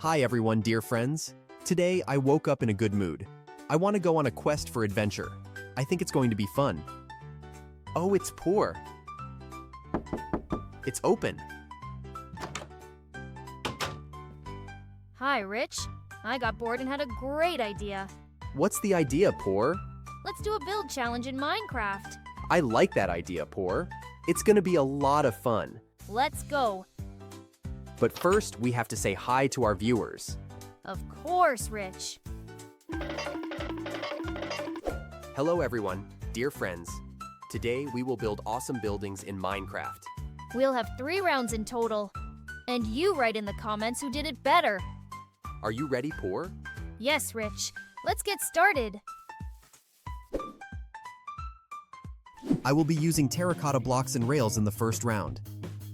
Hi everyone, dear friends. Today I woke up in a good mood. I want to go on a quest for adventure. I think it's going to be fun. Oh, it's poor. It's open. Hi, Rich. I got bored and had a great idea. What's the idea, Poor? Let's do a build challenge in Minecraft. I like that idea, Poor. It's gonna be a lot of fun. Let's go. But first, we have to say hi to our viewers. Of course, Rich. Hello everyone, dear friends. Today we will build awesome buildings in Minecraft. We'll have 3 rounds in total. And you write in the comments who did it better. Are you ready, Poor? Yes, Rich. Let's get started. I will be using terracotta blocks and rails in the first round.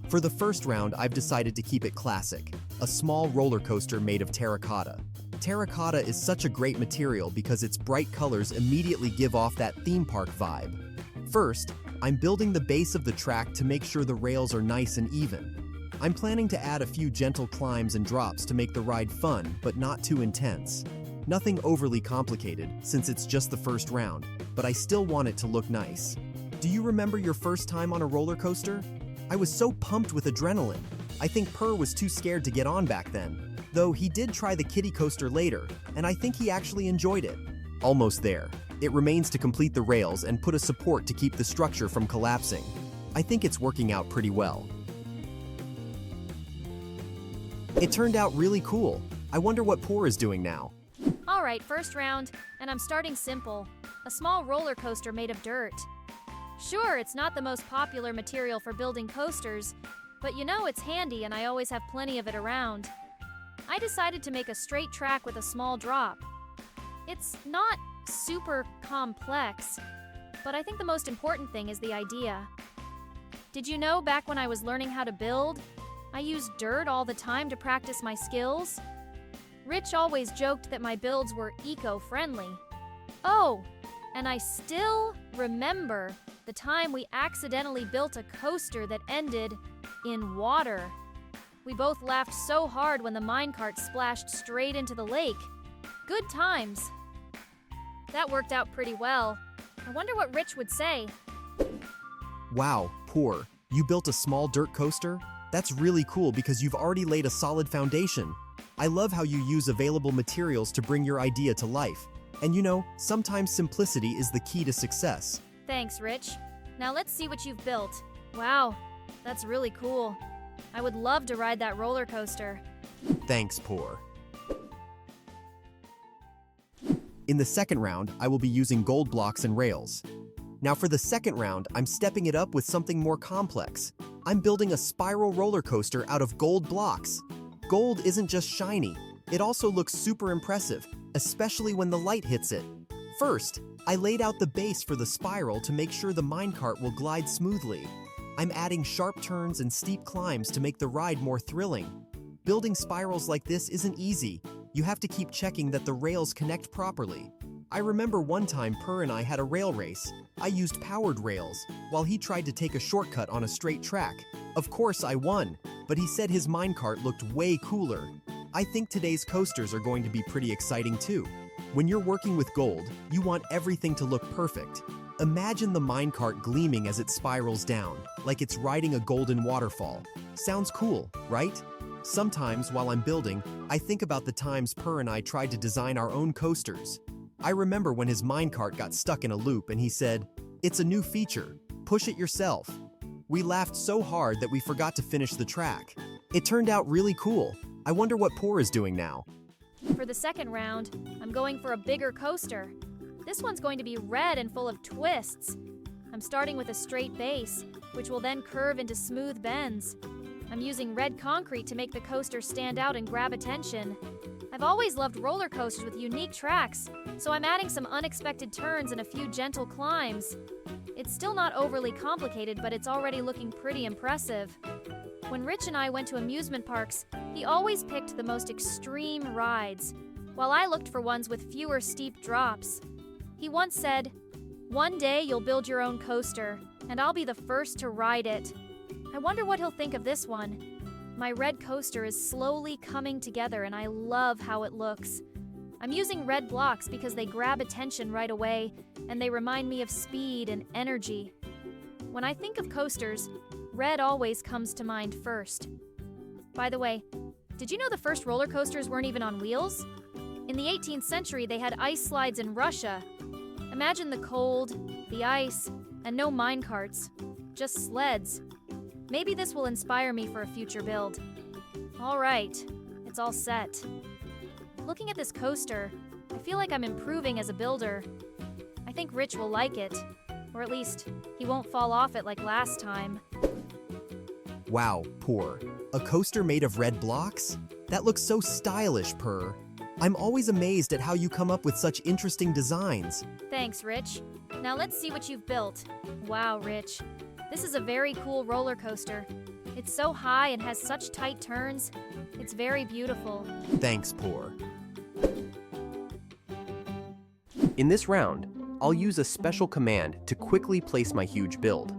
For the first round, I've decided to keep it classic, a small roller coaster made of terracotta. Terracotta is such a great material because its bright colors immediately give off that theme park vibe. First, I'm building the base of the track to make sure the rails are nice and even. I'm planning to add a few gentle climbs and drops to make the ride fun, but not too intense. Nothing overly complicated, since it's just the first round, but I still want it to look nice. Do you remember your first time on a roller coaster? I was so pumped with adrenaline. I think Purr was too scared to get on back then, though he did try the kiddie coaster later, and I think he actually enjoyed it. Almost there. It remains to complete the rails and put a support to keep the structure from collapsing. I think it's working out pretty well. It turned out really cool. I wonder what Purr is doing now. All right, first round, and I'm starting simple. A small roller coaster made of dirt. Sure, it's not the most popular material for building coasters, but you know it's handy and I always have plenty of it around. I decided to make a straight track with a small drop. It's not super complex, but I think the most important thing is the idea. Did you know back when I was learning how to build, I used dirt all the time to practice my skills? Rich always joked that my builds were eco-friendly. Oh, and I still remember the time we accidentally built a coaster that ended in water. We both laughed so hard when the minecart splashed straight into the lake. Good times. That worked out pretty well. I wonder what Rich would say. Wow, Poor, you built a small dirt coaster? That's really cool because you've already laid a solid foundation. I love how you use available materials to bring your idea to life. And you know, sometimes simplicity is the key to success. Thanks, Rich. Now let's see what you've built. Wow, that's really cool. I would love to ride that roller coaster. Thanks, Poor. In the second round, I will be using gold blocks and rails. Now for the second round, I'm stepping it up with something more complex. I'm building a spiral roller coaster out of gold blocks. Gold isn't just shiny, it also looks super impressive, especially when the light hits it. First, I laid out the base for the spiral to make sure the minecart will glide smoothly. I'm adding sharp turns and steep climbs to make the ride more thrilling. Building spirals like this isn't easy. You have to keep checking that the rails connect properly. I remember one time Purr and I had a rail race. I used powered rails, while he tried to take a shortcut on a straight track. Of course I won, but he said his minecart looked way cooler. I think today's coasters are going to be pretty exciting too. When you're working with gold, you want everything to look perfect. Imagine the minecart gleaming as it spirals down, like it's riding a golden waterfall. Sounds cool, right? Sometimes while I'm building, I think about the times Purr and I tried to design our own coasters. I remember when his minecart got stuck in a loop and he said, "It's a new feature, push it yourself." We laughed so hard that we forgot to finish the track. It turned out really cool. I wonder what Poor is doing now. For the second round, I'm going for a bigger coaster. This one's going to be red and full of twists. I'm starting with a straight base, which will then curve into smooth bends. I'm using red concrete to make the coaster stand out and grab attention. I've always loved roller coasters with unique tracks, so I'm adding some unexpected turns and a few gentle climbs. It's still not overly complicated, but it's already looking pretty impressive. When Rich and I went to amusement parks, he always picked the most extreme rides, while I looked for ones with fewer steep drops. He once said, "One day you'll build your own coaster, and I'll be the first to ride it." I wonder what he'll think of this one. My red coaster is slowly coming together and I love how it looks. I'm using red blocks because they grab attention right away and they remind me of speed and energy. When I think of coasters, red always comes to mind first. By the way, did you know the first roller coasters weren't even on wheels? In the 18th century, they had ice slides in Russia. Imagine the cold, the ice, and no minecarts, just sleds. Maybe this will inspire me for a future build. All right, it's all set. Looking at this coaster, I feel like I'm improving as a builder. I think Rich will like it, or at least he won't fall off it like last time. Wow, Poor. A coaster made of red blocks? That looks so stylish, Purr. I'm always amazed at how you come up with such interesting designs. Thanks, Rich. Now let's see what you've built. Wow, Rich. This is a very cool roller coaster. It's so high and has such tight turns. It's very beautiful. Thanks, Poor. In this round, I'll use a special command to quickly place my huge build.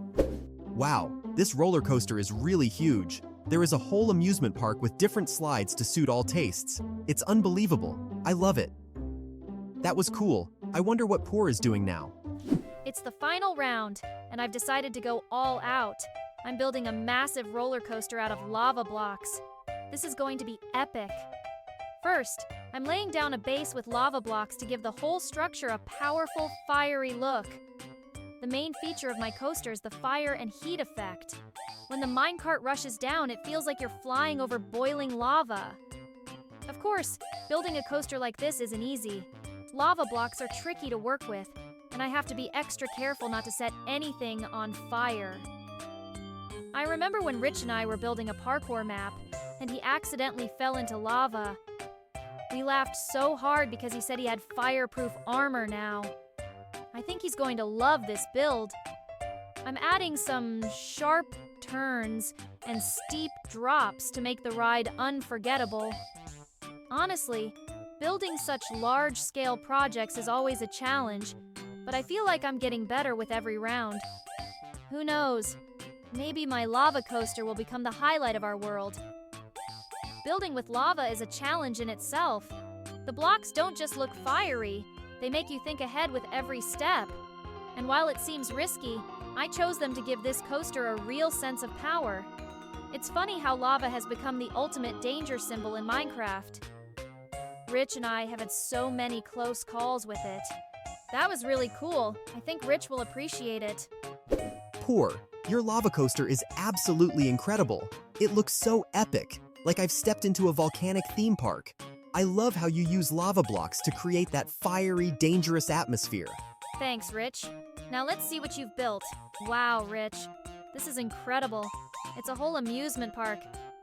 Wow, this roller coaster is really huge. There is a whole amusement park with different slides to suit all tastes. It's unbelievable. I love it. That was cool. I wonder what Poor is doing now. It's the final round, and I've decided to go all out. I'm building a massive roller coaster out of lava blocks. This is going to be epic. First, I'm laying down a base with lava blocks to give the whole structure a powerful, fiery look. The main feature of my coaster is the fire and heat effect. When the minecart rushes down, it feels like you're flying over boiling lava. Of course, building a coaster like this isn't easy. Lava blocks are tricky to work with, and I have to be extra careful not to set anything on fire. I remember when Rich and I were building a parkour map, and he accidentally fell into lava. We laughed so hard because he said he had fireproof armor now. I think he's going to love this build. I'm adding some sharp turns and steep drops to make the ride unforgettable. Honestly, building such large-scale projects is always a challenge, but I feel like I'm getting better with every round. Who knows? Maybe my lava coaster will become the highlight of our world. Building with lava is a challenge in itself. The blocks don't just look fiery, they make you think ahead with every step. And while it seems risky, I chose them to give this coaster a real sense of power. It's funny how lava has become the ultimate danger symbol in Minecraft. Rich and I have had so many close calls with it. That was really cool. I think Rich will appreciate it. Poor, your lava coaster is absolutely incredible. It looks so epic, like I've stepped into a volcanic theme park. I love how you use lava blocks to create that fiery, dangerous atmosphere. Thanks, Rich. Now let's see what you've built. Wow, Rich. This is incredible. It's a whole amusement park.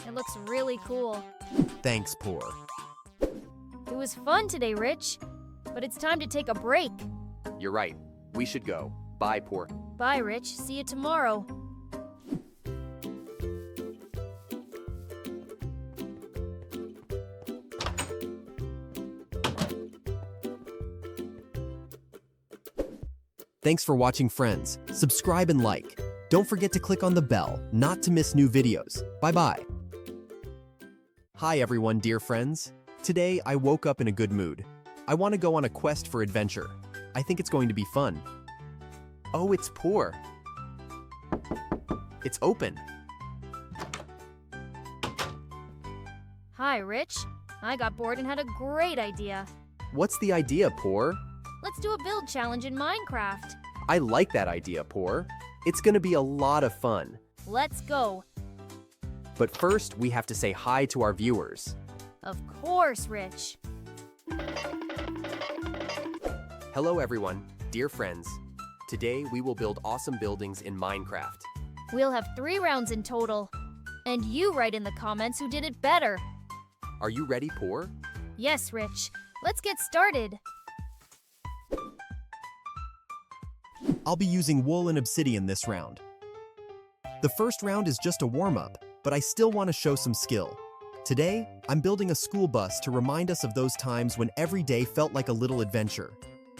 It looks really cool. Thanks, Poor. It was fun today, Rich. But it's time to take a break. You're right. We should go. Bye, Poor. Bye, Rich. See you tomorrow. Thanks for watching, friends. Subscribe and like. Don't forget to click on the bell not to miss new videos. Bye-bye. Hi everyone, dear friends. Today I woke up in a good mood. I want to go on a quest for adventure. I think it's going to be fun. Oh, it's Poor. It's open. Hi, Rich. I got bored and had a great idea. What's the idea, Poor? Let's do a build challenge in Minecraft. I like that idea, Poor. It's gonna be a lot of fun. Let's go. But first, we have to say hi to our viewers. Of course, Rich. Hello everyone, dear friends. Today we will build awesome buildings in Minecraft. We'll have 3 rounds in total. And you write in the comments who did it better. Are you ready, Poor? Yes, Rich. Let's get started. I'll be using wool and obsidian this round. The first round is just a warm-up, but I still want to show some skill. Today, I'm building a school bus to remind us of those times when every day felt like a little adventure.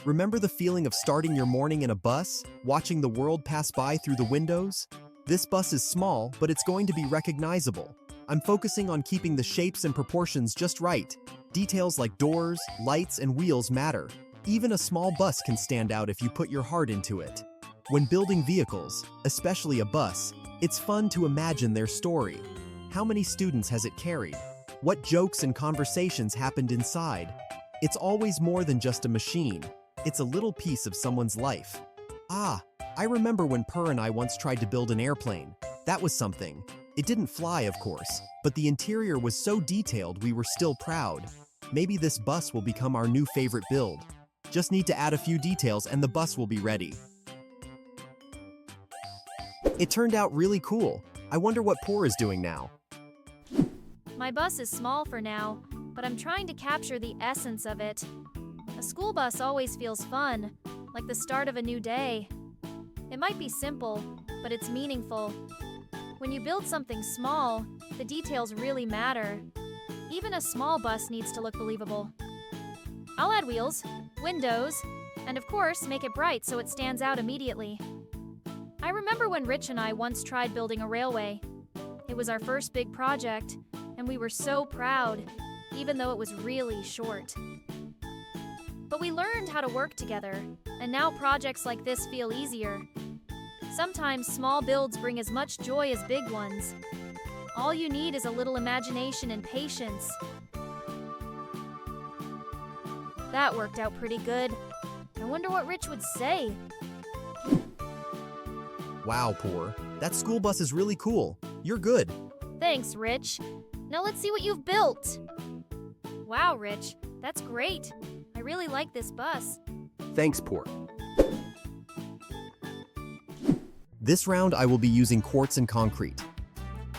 Remember the feeling of starting your morning in a bus, watching the world pass by through the windows? This bus is small, but it's going to be recognizable. I'm focusing on keeping the shapes and proportions just right. Details like doors, lights, and wheels matter. Even a small bus can stand out if you put your heart into it. When building vehicles, especially a bus, it's fun to imagine their story. How many students has it carried? What jokes and conversations happened inside? It's always more than just a machine. It's a little piece of someone's life. Ah, I remember when Purr and I once tried to build an airplane. That was something. It didn't fly, of course, but the interior was so detailed we were still proud. Maybe this bus will become our new favorite build. Just need to add a few details and the bus will be ready. It turned out really cool. I wonder what Purr is doing now. My bus is small for now, but I'm trying to capture the essence of it. A school bus always feels fun, like the start of a new day. It might be simple, but it's meaningful. When you build something small, the details really matter. Even a small bus needs to look believable. I'll add wheels, windows, and of course, make it bright so it stands out immediately. I remember when Rich and I once tried building a railway. It was our first big project, and we were so proud, even though it was really short. But we learned how to work together, and now projects like this feel easier. Sometimes small builds bring as much joy as big ones. All you need is a little imagination and patience. That worked out pretty good. I wonder what Rich would say. Wow, Purr. That school bus is really cool. You're good. Thanks, Rich. Now let's see what you've built. Wow, Rich, that's great. I really like this bus. Thanks, Purr. This round I will be using quartz and concrete.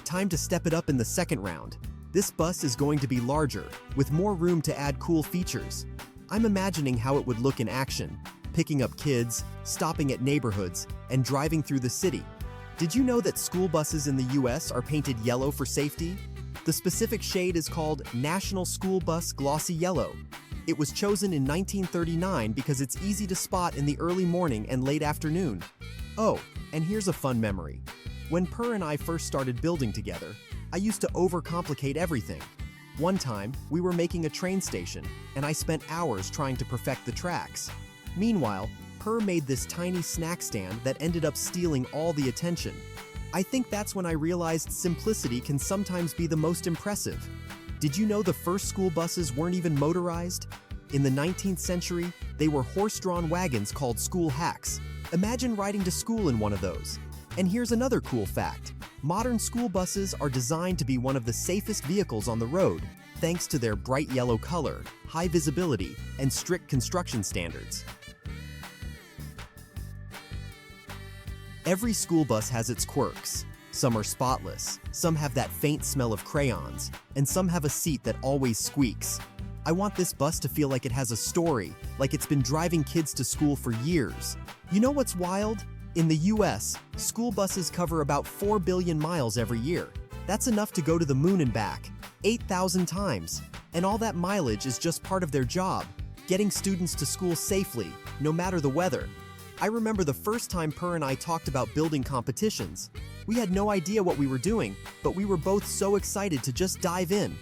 Time to step it up in the second round. This bus is going to be larger, with more room to add cool features. I'm imagining how it would look in action, picking up kids, stopping at neighborhoods, and driving through the city. Did you know that school buses in the US are painted yellow for safety? The specific shade is called National School Bus Glossy Yellow. It was chosen in 1939 because it's easy to spot in the early morning and late afternoon. Oh, and here's a fun memory. When Purr and I first started building together, I used to overcomplicate everything. One time, we were making a train station, and I spent hours trying to perfect the tracks. Meanwhile, Purr made this tiny snack stand that ended up stealing all the attention. I think that's when I realized simplicity can sometimes be the most impressive. Did you know the first school buses weren't even motorized? In the 19th century, they were horse-drawn wagons called school hacks. Imagine riding to school in one of those. And here's another cool fact. Modern school buses are designed to be one of the safest vehicles on the road, thanks to their bright yellow color, high visibility, and strict construction standards. Every school bus has its quirks. Some are spotless, some have that faint smell of crayons, and some have a seat that always squeaks. I want this bus to feel like it has a story, like it's been driving kids to school for years. You know what's wild? In the US, school buses cover about 4 billion miles every year. That's enough to go to the moon and back, 8,000 times. And all that mileage is just part of their job, getting students to school safely, no matter the weather. I remember the first time Purr and I talked about building competitions. We had no idea what we were doing, but we were both so excited to just dive in.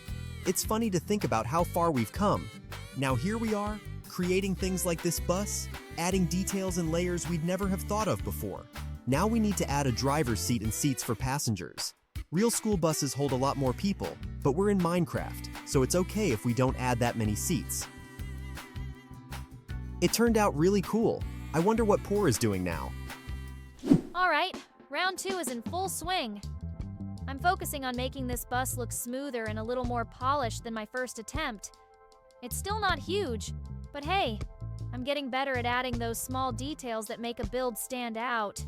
It's funny to think about how far we've come. Now here we are, creating things like this bus, adding details and layers we'd never have thought of before. Now we need to add a driver's seat and seats for passengers. Real school buses hold a lot more people, but we're in Minecraft, so it's okay if we don't add that many seats. It turned out really cool. I wonder what Purr is doing now. All right, round 2 is in full swing. I'm focusing on making this bus look smoother and a little more polished than my first attempt. It's still not huge, but hey, I'm getting better at adding those small details that make a build stand out.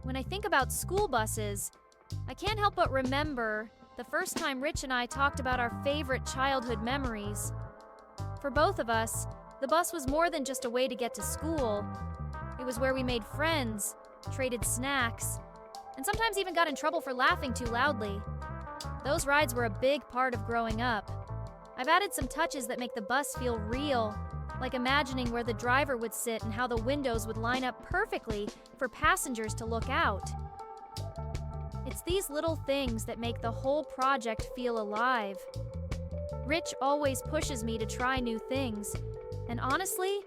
When I think about school buses, I can't help but remember the first time Rich and I talked about our favorite childhood memories. For both of us, the bus was more than just a way to get to school. It was where we made friends, traded snacks, and sometimes even got in trouble for laughing too loudly. Those rides were a big part of growing up. I've added some touches that make the bus feel real, like imagining where the driver would sit and how the windows would line up perfectly for passengers to look out. It's these little things that make the whole project feel alive. Rich always pushes me to try new things, and honestly,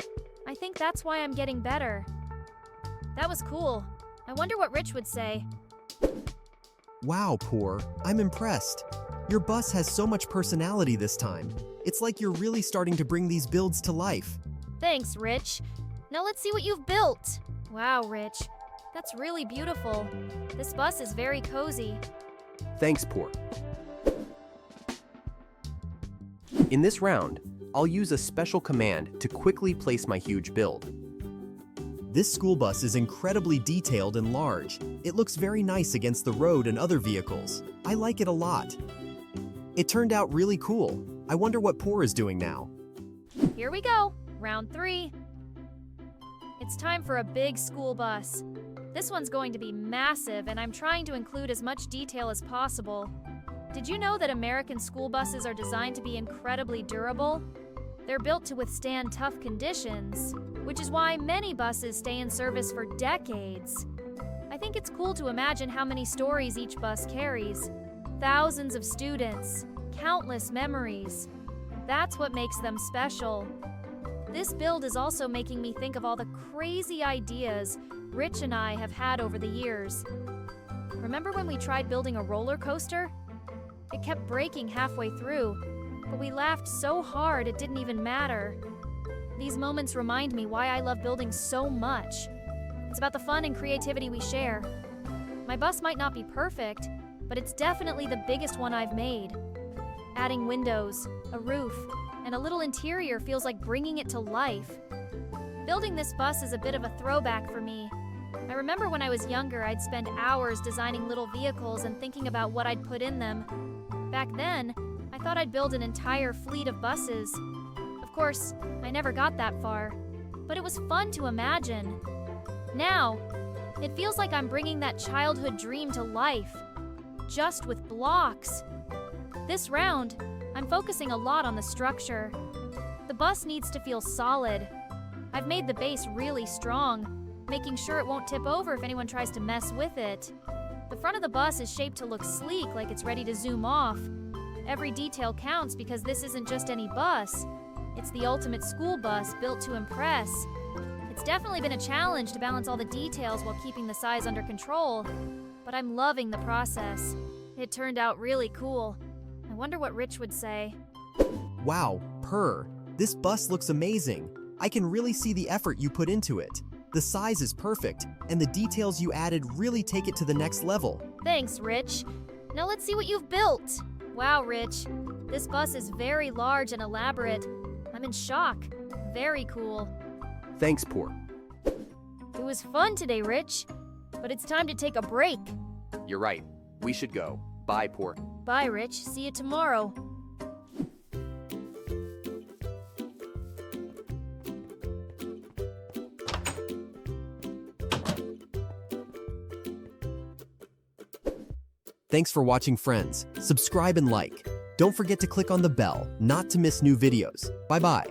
I think that's why I'm getting better. That was cool. I wonder what Rich would say. Wow, Poor, I'm impressed. Your bus has so much personality this time. It's like you're really starting to bring these builds to life. Thanks, Rich. Now let's see what you've built. Wow, Rich. That's really beautiful. This bus is very cozy. Thanks, Poor. In this round, I'll use a special command to quickly place my huge build. This school bus is incredibly detailed and large. It looks very nice against the road and other vehicles. I like it a lot. It turned out really cool. I wonder what Poor is doing now. Here we go. Round 3. It's time for a big school bus. This one's going to be massive, and I'm trying to include as much detail as possible. Did you know that American school buses are designed to be incredibly durable? They're built to withstand tough conditions, which is why many buses stay in service for decades. I think it's cool to imagine how many stories each bus carries. Thousands of students, countless memories. That's what makes them special. This build is also making me think of all the crazy ideas Rich and I have had over the years. Remember when we tried building a roller coaster? It kept breaking halfway through, but we laughed so hard it didn't even matter. These moments remind me why I love building so much. It's about the fun and creativity we share. My bus might not be perfect, but it's definitely the biggest one I've made. Adding windows, a roof, and a little interior feels like bringing it to life. Building this bus is a bit of a throwback for me. I remember when I was younger, I'd spend hours designing little vehicles and thinking about what I'd put in them. Back then, I thought I'd build an entire fleet of buses. Of course, I never got that far, but it was fun to imagine. Now, it feels like I'm bringing that childhood dream to life, just with blocks. This round, I'm focusing a lot on the structure. The bus needs to feel solid. I've made the base really strong, making sure it won't tip over if anyone tries to mess with it. The front of the bus is shaped to look sleek, like it's ready to zoom off. Every detail counts because this isn't just any bus. It's the ultimate school bus built to impress. It's definitely been a challenge to balance all the details while keeping the size under control, but I'm loving the process. It turned out really cool. I wonder what Rich would say. Wow, Purr, this bus looks amazing. I can really see the effort you put into it. The size is perfect, and the details you added really take it to the next level. Thanks, Rich. Now let's see what you've built. Wow, Rich. This bus is very large and elaborate. I'm in shock. Very cool. Thanks, Poor. It was fun today, Rich. But it's time to take a break. You're right. We should go. Bye, Poor. Bye, Rich. See you tomorrow. Thanks for watching, friends. Subscribe and like. Don't forget to click on the bell not to miss new videos. Bye-bye.